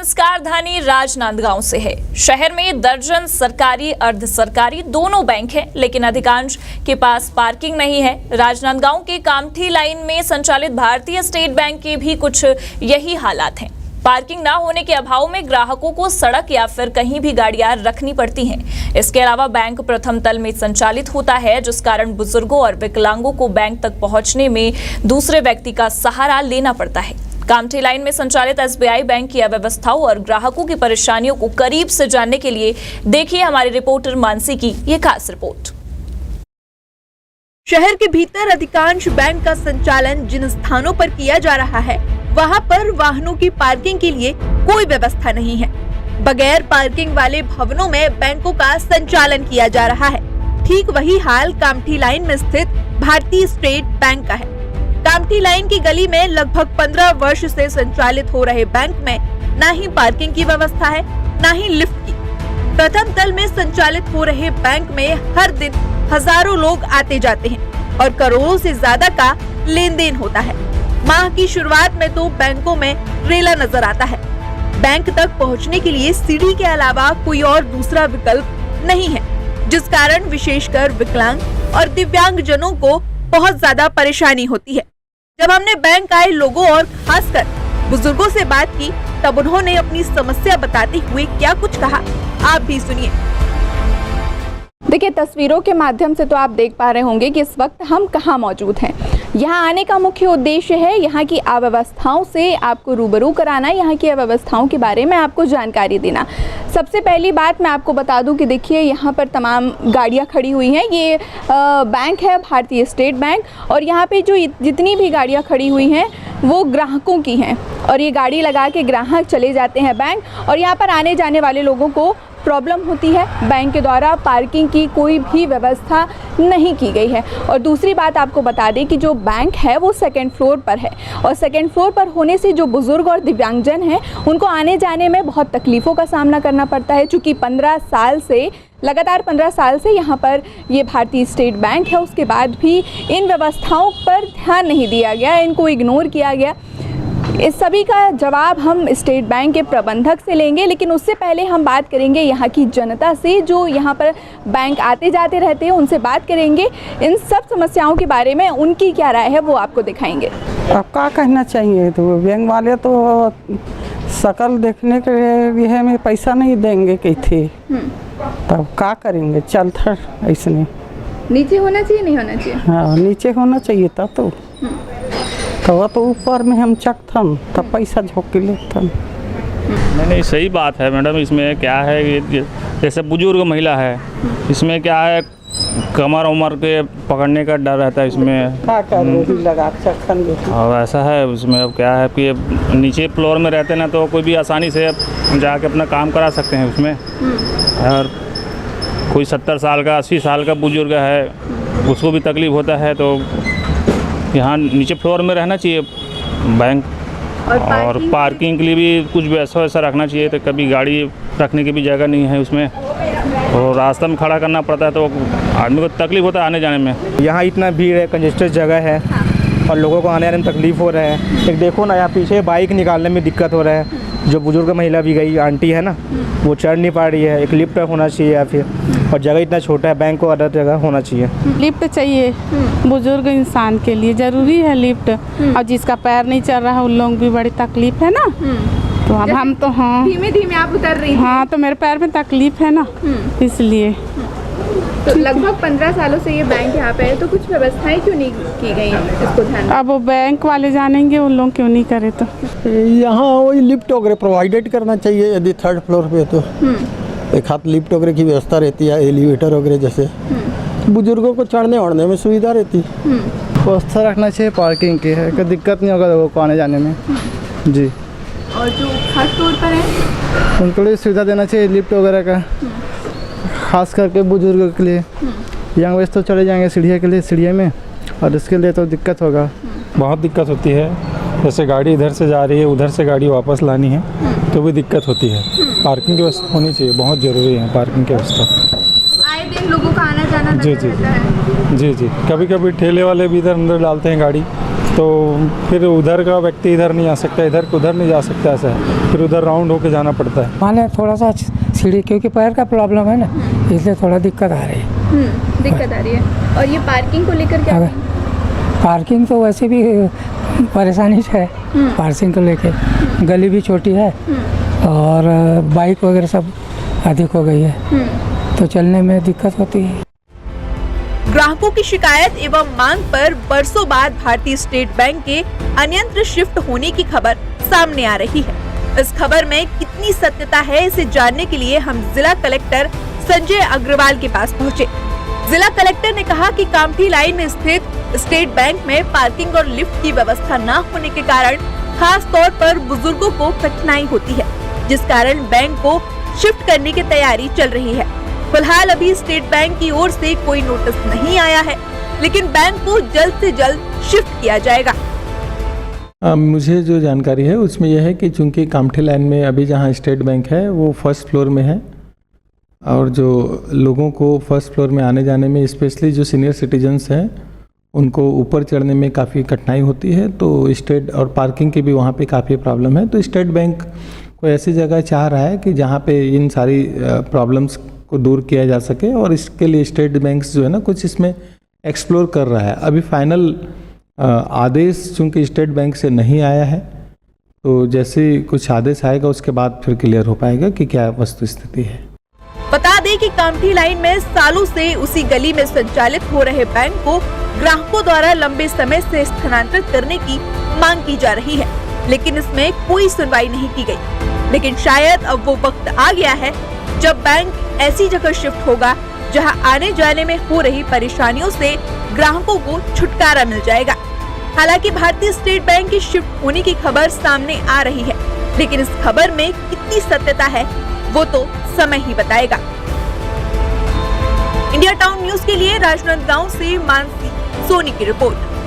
संस्कार धानी राजनांदगांव से है। शहर में दर्जन सरकारी अर्ध सरकारी दोनों बैंक हैं, लेकिन अधिकांश के पास पार्किंग नहीं है। राजनांदगांव के कामठी लाइन में संचालित भारतीय स्टेट बैंक के भी कुछ यही हालात हैं। पार्किंग ना होने के अभाव में ग्राहकों को सड़क या फिर कहीं भी गाड़ियां रखनी पड़ती हैं। इसके अलावा बैंक प्रथम तल में संचालित होता है, जिस कारण बुजुर्गों और विकलांगों को बैंक तक पहुंचने में दूसरे व्यक्ति का सहारा लेना पड़ता है। कामठी लाइन में संचालित एसबीआई बैंक की अव्यवस्थाओं और ग्राहकों की परेशानियों को करीब से जानने के लिए देखिए हमारे रिपोर्टर मानसी की ये खास रिपोर्ट। शहर के भीतर अधिकांश बैंक का संचालन जिन स्थानों पर किया जा रहा है, वहां पर वाहनों की पार्किंग के लिए कोई व्यवस्था नहीं है। बगैर पार्किंग वाले भवनों में बैंकों का संचालन किया जा रहा है। ठीक वही हाल कामठी लाइन में स्थित भारतीय स्टेट बैंक का है। कामठी लाइन की गली में लगभग 15 वर्ष से संचालित हो रहे बैंक में न ही पार्किंग की व्यवस्था है, न ही लिफ्ट की। प्रथम तल में संचालित हो रहे बैंक में हर दिन हजारों लोग आते जाते हैं और करोड़ों से ज्यादा का लेन देन होता है। माह की शुरुआत में तो बैंकों में रेला नजर आता है। बैंक तक पहुंचने के लिए सीढ़ी के अलावा कोई और दूसरा विकल्प नहीं है, जिस कारण विशेषकर विकलांग और दिव्यांग जनों को बहुत ज्यादा परेशानी होती है। जब हमने बैंक आए लोगों और खासकर बुजुर्गों से बात की, तब उन्होंने अपनी समस्या बताते हुए क्या कुछ कहा, आप भी सुनिए। देखिए, तस्वीरों के माध्यम से तो आप देख पा रहे होंगे कि इस वक्त हम कहाँ मौजूद हैं। यहाँ आने का मुख्य उद्देश्य है यहाँ की अव्यवस्थाओं से आपको रूबरू कराना, यहाँ की अव्यवस्थाओं के बारे में आपको जानकारी देना। सबसे पहली बात मैं आपको बता दूं कि देखिए यहाँ पर तमाम गाड़ियाँ खड़ी हुई हैं। ये बैंक है भारतीय स्टेट बैंक, और यहाँ पे जो जितनी भी गाड़ियाँ खड़ी हुई हैं वो ग्राहकों की हैं, और ये गाड़ी लगा के ग्राहक चले जाते हैं बैंक, और यहाँ पर आने जाने वाले लोगों को प्रॉब्लम होती है। बैंक के द्वारा पार्किंग की कोई भी व्यवस्था नहीं की गई है। और दूसरी बात आपको बता दें कि जो बैंक है वो सेकंड फ्लोर पर है, और सेकंड फ्लोर पर होने से जो बुजुर्ग और दिव्यांगजन हैं उनको आने जाने में बहुत तकलीफ़ों का सामना करना पड़ता है। चूँकि 15 साल से लगातार 15 साल से यहाँ पर ये भारतीय स्टेट बैंक है, उसके बाद भी इन व्यवस्थाओं पर ध्यान नहीं दिया गया, इनको इग्नोर किया गया। इस सभी का जवाब हम स्टेट बैंक के प्रबंधक से लेंगे, लेकिन उससे पहले हम बात करेंगे यहाँ की जनता से जो यहाँ पर बैंक आते जाते रहते हैं, उनसे बात करेंगे। इन सब समस्याओं के बारे में उनकी क्या राय है वो आपको दिखाएंगे। अब क्या कहना चाहिए, तो बैंक वाले तो शकल देखने के लिए हमें पैसा नहीं देंगे कही थे, तब क्या करेंगे। चलता ऐसे नीचे होना चाहिए, नहीं होना चाहिए? हाँ, नीचे होना चाहिए तब तो तो ऊपर में हम चकथन तब पैसा झोंक के लेथन। नहीं, सही बात है मैडम। इसमें क्या है कि जैसे बुजुर्ग महिला है, इसमें क्या है कमर उमर के पकड़ने का डर रहता है इसमें। और ऐसा है उसमें, अब क्या है कि नीचे फ्लोर में रहते ना तो कोई भी आसानी से जाके अपना काम करा सकते हैं उसमें। और कोई 70 साल का 80 साल का बुजुर्ग है, उसको भी तकलीफ़ होता है, तो यहाँ नीचे फ्लोर में रहना चाहिए बैंक। और पार्किंग के लिए भी कुछ वैसा रखना चाहिए, तो कभी गाड़ी रखने की भी जगह नहीं है उसमें, और रास्ते में खड़ा करना पड़ता है, तो आदमी को तकलीफ होता है आने जाने में। यहाँ इतना भीड़ है, कंजेस्टेड जगह है, और लोगों को आने जाने में तकलीफ़ हो रहा है। एक देखो ना, यहाँ पीछे बाइक निकालने में दिक्कत हो रहा है। जो बुजुर्ग महिला भी गई आंटी है ना, वो चढ़ नहीं पा रही है। एक लिफ्ट होना चाहिए, या फिर और जगह इतना छोटा है, बैंक को अलग जगह होना चाहिए। लिफ्ट चाहिए बुजुर्ग इंसान के लिए, ज़रूरी है लिफ्ट। और जिसका पैर नहीं चल रहा है उन लोगों भी बड़ी तकलीफ है ना। तो अब हम तो हाँ धीमे धीमे आप उतर रही हैं। हाँ, तो मेरे पैर में तकलीफ है ना, इसलिए। तो लगभग 15 सालों से ये बैंक यहाँ पे है, तो कुछ व्यवस्थाएं क्यों नहीं की गई हैं इसको ध्यान में? अब वो बैंक वाले जानेंगे, उन लोग क्यों नहीं करे। तो यहाँ वही लिफ्ट वगैरह प्रोवाइडेड करना चाहिए, यदि थर्ड फ्लोर पे तो एक हाथ लिफ्ट वगैरह की व्यवस्था रहती है, एलिवेटर वगैरह जैसे, बुजुर्गों को चढ़ने उड़ने में सुविधा रहती। व्यवस्था रखना चाहिए पार्किंग की, है कोई दिक्कत नहीं होगा लोगों को आने जाने में जी। और जो थर्ड फ्लोर पर है उनको लिए सुविधा देना चाहिए लिफ्ट वगैरह का, खास करके बुजुर्गों के लिए। यंग वैसे तो चले जाएंगे सीढ़िया के लिए, सीढ़िया में, और इसके लिए तो दिक्कत होगा। बहुत दिक्कत होती है, जैसे गाड़ी इधर से जा रही है, उधर से गाड़ी वापस लानी है तो भी दिक्कत होती है। पार्किंग की व्यवस्था होनी चाहिए, बहुत ज़रूरी है पार्किंग की व्यवस्था। आए दिन लोगों का आना जाना जी जी जी जी। कभी कभी ठेले वाले भी इधर अंदर डालते हैं गाड़ी, तो फिर उधर का व्यक्ति इधर नहीं आ सकता, इधर को उधर नहीं जा सकता, ऐसा है। फिर उधर राउंड होके जाना पड़ता है। माने थोड़ा सा सीढ़ी, क्योंकि पैर का प्रॉब्लम है ना, इसलिए थोड़ा दिक्कत आ रही है। दिक्कत आ रही है। और ये पार्किंग को लेकर क्या कहेंगे? पार्किंग तो वैसे भी परेशानी है, पार्किंग को लेके। गली भी छोटी है और बाइक वगैरह सब अधिक हो गई है, तो चलने में दिक्कत होती है। ग्राहकों की शिकायत एवं मांग पर बरसों बाद भारतीय स्टेट बैंक के अन्यत्र शिफ्ट होने की खबर सामने आ रही है। इस खबर में कितनी सत्यता है, इसे जानने के लिए हम जिला कलेक्टर संजय अग्रवाल के पास पहुँचे। जिला कलेक्टर ने कहा कि कामठी लाइन में स्थित स्टेट बैंक में पार्किंग और लिफ्ट की व्यवस्था न होने के कारण खास तौर पर बुजुर्गों को कठिनाई होती है, जिस कारण बैंक को शिफ्ट करने की तैयारी चल रही है। फिलहाल अभी स्टेट बैंक की ओर से कोई नोटिस नहीं आया है, लेकिन बैंक को जल्द से जल्द शिफ्ट किया जाएगा। मुझे जो जानकारी है उसमें यह है कि चूंकि कामठी लाइन में अभी जहां स्टेट बैंक है वो फर्स्ट फ्लोर में है, और जो लोगों को फर्स्ट फ्लोर में आने जाने में, स्पेशली जो सीनियर सिटीजन्स हैं, उनको ऊपर चढ़ने में काफ़ी कठिनाई होती है। तो स्टेट और पार्किंग की भी वहाँ पे काफ़ी प्रॉब्लम है। तो स्टेट बैंक कोई ऐसी जगह चाह रहा है कि जहाँ पे इन सारी प्रॉब्लम्स को दूर किया जा सके, और इसके लिए स्टेट बैंक जो है ना कुछ इसमें एक्सप्लोर कर रहा है। अभी फाइनल आदेश चूँकि स्टेट बैंक से नहीं आया है, तो जैसे कुछ आदेश आएगा उसके बाद फिर क्लियर हो पाएगा कि क्या वस्तु स्थिति है। बता दें कि कामठी लाइन में सालों से उसी गली में संचालित हो रहे बैंक को ग्राहकों द्वारा लंबे समय से स्थानांतरित करने की मांग की जा रही है, लेकिन इसमें कोई सुनवाई नहीं की गई। लेकिन शायद अब वो वक्त आ गया है जब बैंक ऐसी जगह शिफ्ट होगा जहां आने जाने में हो रही परेशानियों से ग्राहकों को छुटकारा मिल जाएगा। हालांकि भारतीय स्टेट बैंक की शिफ्ट होने की खबर सामने आ रही है, लेकिन इस खबर में कितनी सत्यता है वो तो समय ही बताएगा। इंडिया टाउन न्यूज के लिए राजनांदगांव से मानसी सोनी की रिपोर्ट।